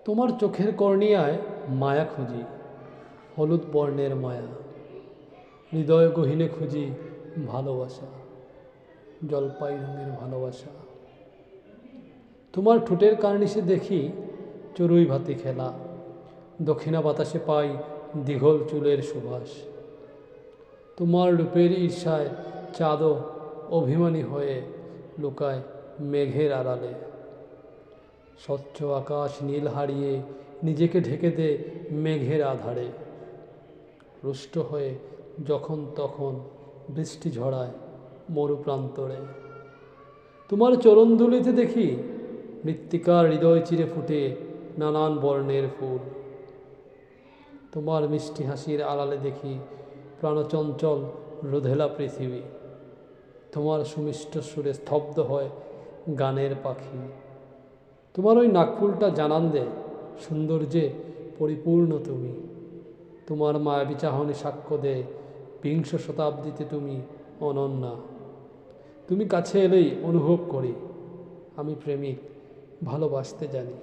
তোমার চোখের কর্ণিয়ায় মায়া খুঁজি, হলুদ বর্ণের মায়া। হৃদয় গহীনে খুঁজি ভালোবাসা, জলপাই রঙের ভালোবাসা। তোমার ঠোঁটের কার্নিশে দেখি চড়ুই ভাতি খেলা, দক্ষিণা বাতাসে পাই দীঘল চুলের সুবাস। তোমার রূপের ঈর্ষায় চাঁদও অভিমানী হয়ে লুকায় মেঘের আড়ালে। স্বচ্ছ আকাশ নীল হারিয়ে নিজেকে ঢেকে দে মেঘের আধারে। রুষ্ট হয়ে যখন তখন বৃষ্টি ঝরায় মরুপ্রান্তরে। তোমার চরণধুলিতে দেখি মৃত্তিকার হৃদয় চিরে ফুটে নানান বর্ণের ফুল। তোমার মিষ্টি হাসির আড়ালে দেখি প্রাণচঞ্চল রোধেলা পৃথিবী। তোমার সুমিষ্ট সুরে স্তব্ধ হয় গানের পাখি। তোমার ওই নাকফুলটা জানান দে সৌন্দর্যে পরিপূর্ণ তুমি। তোমার মায়াবী চাহনি সাক্ষ্য দে বিংশ শতাব্দীতে তুমি অনন্যা। তুমি কাছে এলেই অনুভব করি আমি প্রেমিক, ভালোবাসতে জানি।